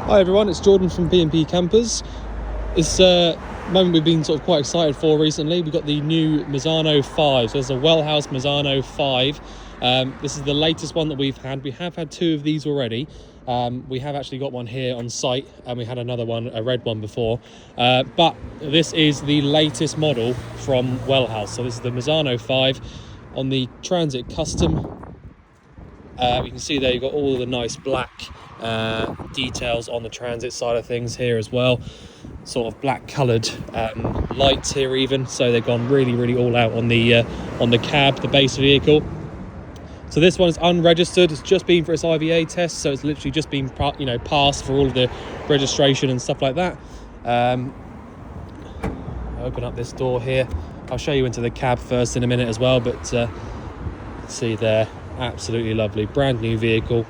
Hi everyone, it's Jordan from P&P Campers. It's a moment we've been sort of quite excited for recently. We've got the new Misano 5. So there's a Wellhouse Misano 5. This is the latest one that we've had. We have had two of these already. We have actually got one here on site, and we had another one, a red one before. But this is the latest model from Wellhouse. So this is the Misano 5 on the Transit Custom. You can see there you've got all of the nice black details on the Transit side of things here as well, sort of black coloured lights here even, so they've gone really all out on the cab, the base vehicle. So this one is unregistered. It's just been for its IVA test, so it's literally just been passed for all of the registration and stuff like that. Open up this door here. I'll show you into the cab first in a minute as well, but see there, absolutely lovely, brand new vehicle.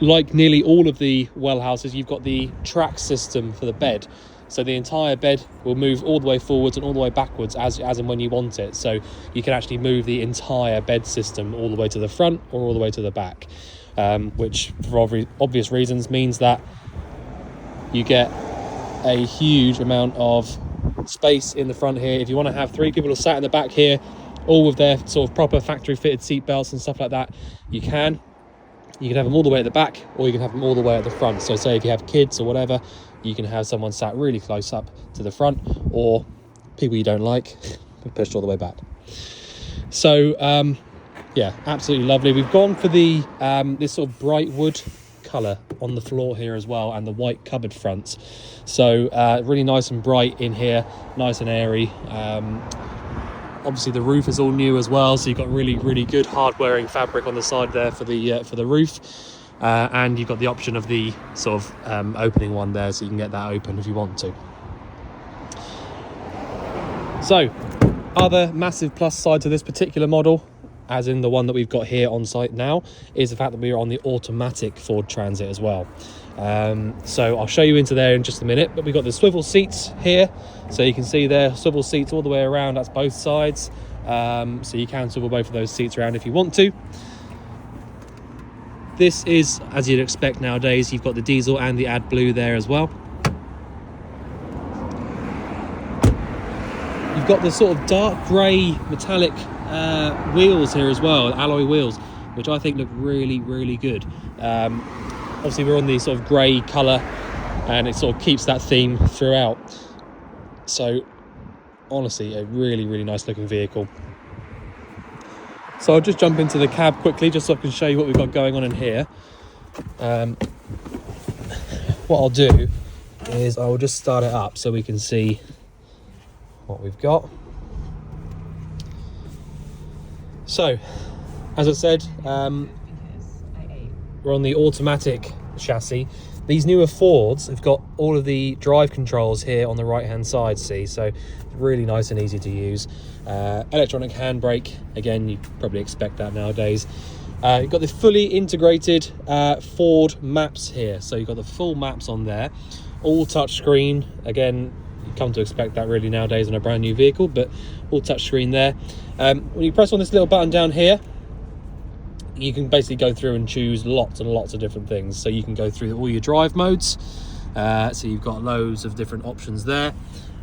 Like nearly all of the Wellhouses, you've got the track system for the bed, so the entire bed will move all the way forwards and all the way backwards as and when you want it. So you can actually move the entire bed system all the way to the front or all the way to the back, which for obvious reasons means that you get a huge amount of space in the front here. If you want to have three people sat in the back here, all with their sort of proper factory fitted seat belts and stuff like that, you can have them all the way at the back, or you can have them all the way at the front. So say if you have kids or whatever, you can have someone sat really close up to the front, or people you don't like pushed all the way back. So yeah, absolutely lovely. We've gone for the this sort of bright wood colour on the floor here as well, and the white cupboard fronts. So really nice and bright in here, nice and airy. Obviously the roof is all new as well, so you've got really good hard wearing fabric on the side there for the roof, and you've got the option of the sort of opening one there, so you can get that open if you want to. So other massive plus side to this particular model, as in the one that we've got here on site now, is the fact that we are on the automatic Ford Transit as well. So I'll show you into there in just a minute, but we've got the swivel seats here, so you can see there, swivel seats all the way around, that's both sides, so you can swivel both of those seats around if you want to. This is, as you'd expect nowadays, you've got the diesel and the AdBlue there as well. You've got the sort of dark grey metallic wheels here as well, alloy wheels, which I think look really good. Obviously we're on the sort of grey colour, and it sort of keeps that theme throughout. So honestly, a really nice looking vehicle. So I'll just jump into the cab quickly, just so I can show you what we've got going on in here. What I'll do is I will just start it up so we can see what we've got. So, as I said, we're on the automatic chassis. These newer Fords have got all of the drive controls here on the right hand side, see, so really nice and easy to use. Electronic handbrake, again, you probably expect that nowadays. You've got the fully integrated Ford maps here, so you've got the full maps on there, all touch screen. Again, you come to expect that really nowadays on a brand new vehicle, but all touch screen there. When you press on this little button down here, you can basically go through and choose lots and lots of different things. So you can go through all your drive modes, so you've got loads of different options there.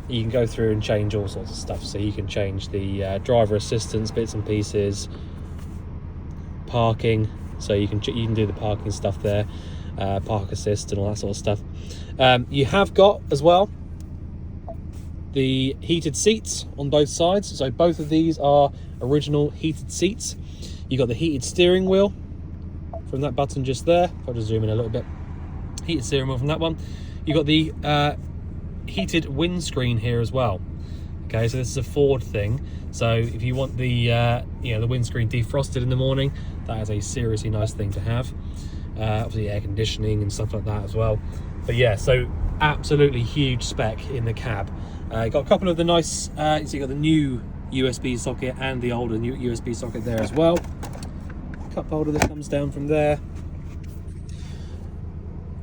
You can go through and change all sorts of stuff, so you can change the driver assistance bits and pieces, parking, so you can do the parking stuff there, park assist and all that sort of stuff. You have got as well the heated seats on both sides, so both of these are original heated seats. You've got the heated steering wheel from that button just there. I'll just zoom in a little bit. Heated steering wheel from that one. You've got the heated windscreen here as well. Okay, so this is a Ford thing. So if you want the the windscreen defrosted in the morning, that is a seriously nice thing to have. Obviously air conditioning and stuff like that as well. But yeah, so absolutely huge spec in the cab. You've got a couple of the nice, so you've got the new USB socket and the older new USB socket there as well. Cup holder that comes down from there.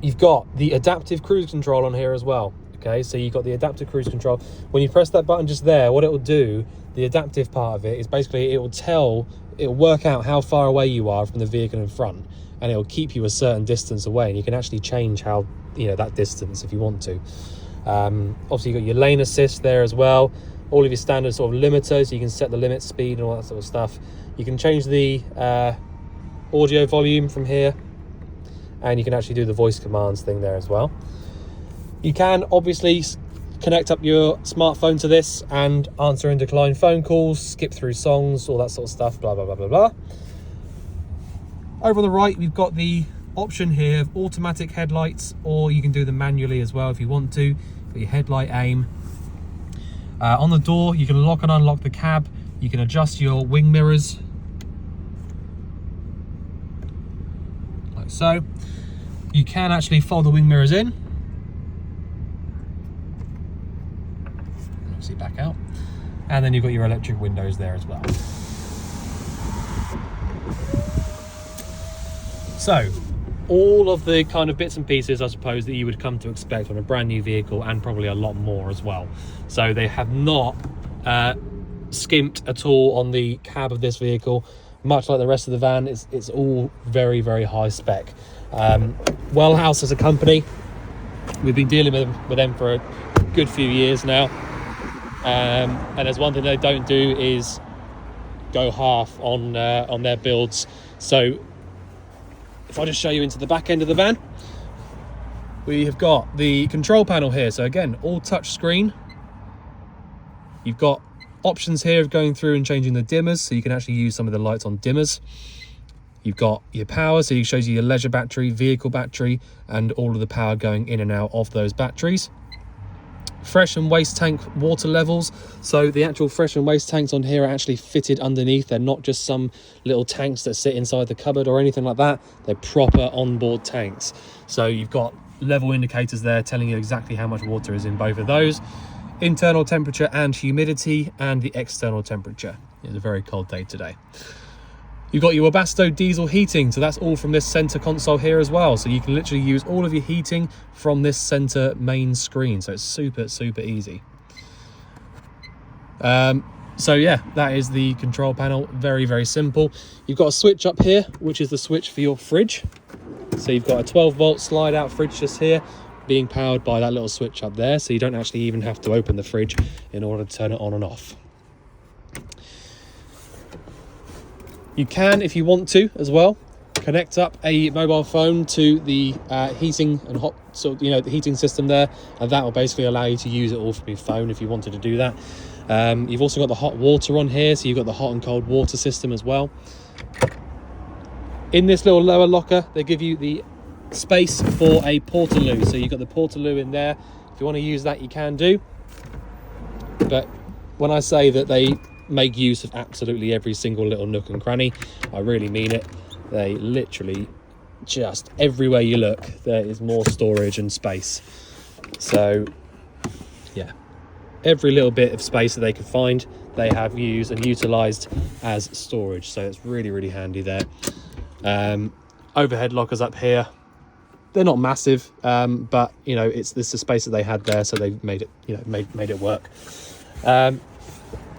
You've got the adaptive cruise control on here as well. Okay, so you've got the adaptive cruise control. When you press that button just there, what it will do, the adaptive part of it, is basically it will work out how far away you are from the vehicle in front, and it will keep you a certain distance away, and you can actually change how, you know, that distance if you want to. Obviously you've got your lane assist there as well, all of your standard sort of limiters, so you can set the limit speed and all that sort of stuff. You can change the audio volume from here, and you can actually do the voice commands thing there as well. You can obviously connect up your smartphone to this and answer and decline phone calls, skip through songs, all that sort of stuff, blah, blah, blah, blah, blah. Over on the right, we've got the option here of automatic headlights, or you can do them manually as well if you want to. Got your headlight aim. On the door, you can lock and unlock the cab. You can adjust your wing mirrors, like so. You can actually fold the wing mirrors in. See back out. And then you've got your electric windows there as well. So, all of the kind of bits and pieces, I suppose, that you would come to expect on a brand new vehicle, and probably a lot more as well. So they have not skimped at all on the cab of this vehicle. Much like the rest of the van, it's all very, very high spec. Wellhouse as a company, we've been dealing with them for a good few years now. And there's one thing they don't do is go half on their builds. So if I just show you into the back end of the van, we have got the control panel here. So again, all touch screen. You've got options here of going through and changing the dimmers, so you can actually use some of the lights on dimmers. You've got your power, so it shows you your leisure battery, vehicle battery, and all of the power going in and out of those batteries. Fresh and waste tank water levels, so the actual fresh and waste tanks on here are actually fitted underneath. They're not just some little tanks that sit inside the cupboard or anything like that. They're proper onboard tanks, so you've got level indicators there telling you exactly how much water is in both of those. Internal temperature and humidity, and the external temperature. It's a very cold day today. You've got your Webasto diesel heating, so that's all from this center console here as well. So you can literally use all of your heating from this center main screen. So it's super, super easy. So yeah, that is the control panel. Very, very simple. You've got a switch up here, which is the switch for your fridge. So you've got a 12-volt slide out fridge just here, being powered by that little switch up there. So you don't actually even have to open the fridge in order to turn it on and off. You can, if you want to, as well, connect up a mobile phone to the heating and hot, so the heating system there, and that will basically allow you to use it all from your phone if you wanted to do that. You've also got the hot water on here, so you've got the hot and cold water system as well. In this little lower locker, they give you the space for a portaloo, so you've got the portaloo in there. If you want to use that, you can do. But when I say that they make use of absolutely every single little nook and cranny, I really mean it. They literally just everywhere you look, there is more storage and space. So yeah, every little bit of space that they could find, they have used and utilized as storage. So it's really, really handy there. Overhead lockers up here. They're not massive, but this is the space that they had there, so they made it, made it work.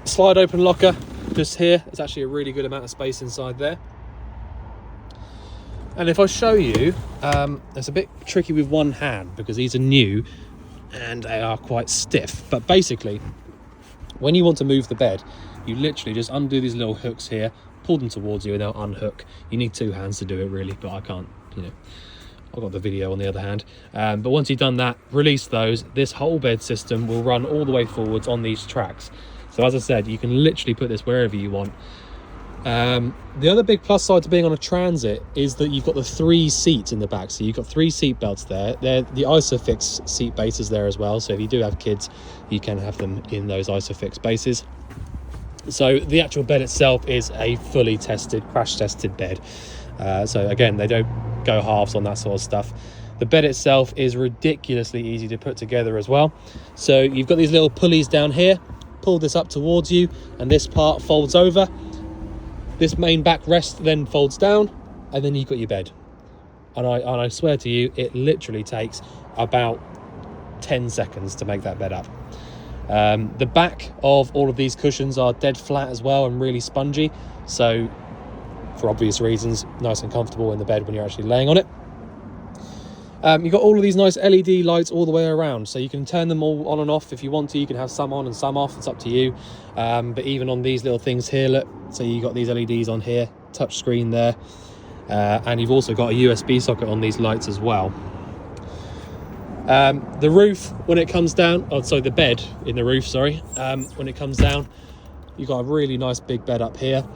Slide open locker just here. It's actually a really good amount of space inside there. And if I show you, it's a bit tricky with one hand because these are new and they are quite stiff. But basically, when you want to move the bed, you literally just undo these little hooks here, pull them towards you, and they'll unhook. You need two hands to do it, really, but I can't, I've got the video on the other hand. But once you've done that, release those. This whole bed system will run all the way forwards on these tracks. So as I said, you can literally put this wherever you want. The other big plus side to being on a Transit is that you've got the 3 seats in the back. So you've got 3 seat belts there. They're the Isofix seat bases there as well. So if you do have kids, you can have them in those Isofix bases. So the actual bed itself is a fully tested, crash tested bed. So again, they don't go halves on that sort of stuff. The bed itself is ridiculously easy to put together as well. So you've got these little pulleys down here. Pull this up towards you, and this part folds over. This main backrest then folds down, and then you've got your bed. And I swear to you, it literally takes about 10 seconds to make that bed up. The back of all of these cushions are dead flat as well and really spongy, so for obvious reasons, nice and comfortable in the bed when you're actually laying on it. You've got all of these nice LED lights all the way around, so you can turn them all on and off if you want to. You can have some on and some off, it's up to you. But even on these little things here, look, so you've got these LEDs on here, touch screen there, and you've also got a USB socket on these lights as well. The roof, when it comes down, the bed in the roof, when it comes down, you've got a really nice big bed up here.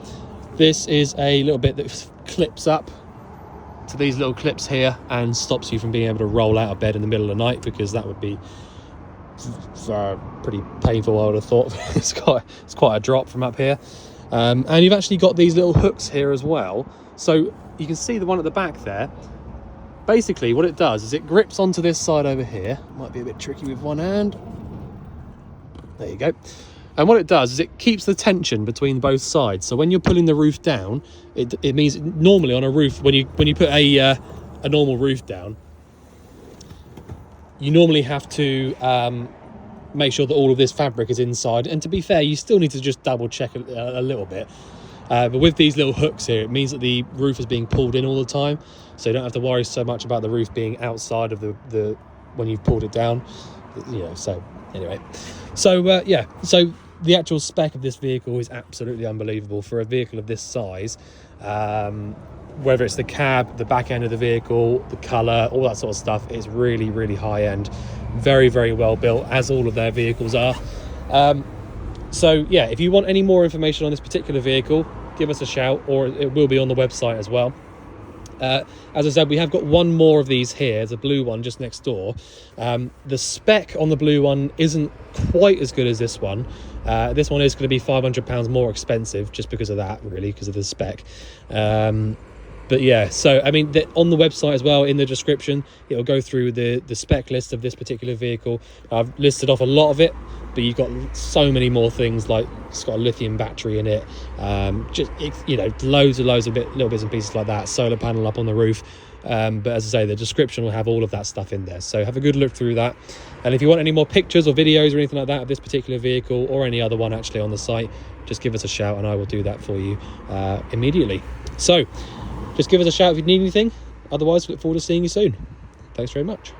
This is a little bit that clips up to these little clips here and stops you from being able to roll out of bed in the middle of the night, because that would be pretty painful, I would have thought. It's quite a drop from up here. And you've actually got these little hooks here as well, so you can see the one at the back there. Basically what it does is it grips onto this side over here. Might be a bit tricky with one hand. There you go. And what it does is it keeps the tension between both sides. So when you're pulling the roof down, it means normally on a roof, when you put a normal roof down, you normally have to make sure that all of this fabric is inside. And to be fair, you still need to just double check a little bit. But with these little hooks here, it means that the roof is being pulled in all the time, so you don't have to worry so much about the roof being outside of the when you've pulled it down. So anyway, so the actual spec of this vehicle is absolutely unbelievable for a vehicle of this size. Whether it's the cab, the back end of the vehicle, the colour, all that sort of stuff, it's really, really high end, very, very well built, as all of their vehicles are. So yeah, if you want any more information on this particular vehicle, give us a shout, or it will be on the website as well. As I said, we have got one more of these here. There's a blue one just next door. The spec on the blue one isn't quite as good as this one. This one is going to be £500 more expensive just because of that, really, because of the spec. But yeah, so I mean, on the website as well, in the description, it'll go through the spec list of this particular vehicle. I've listed off a lot of it, but you've got so many more things, like it's got a lithium battery in it, loads of little bits and pieces like that, solar panel up on the roof. But as I say, the description will have all of that stuff in there, so have a good look through that. And if you want any more pictures or videos or anything like that of this particular vehicle, or any other one actually on the site, just give us a shout and I will do that for you immediately. So just give us a shout if you need anything. Otherwise, look forward to seeing you soon. Thanks very much.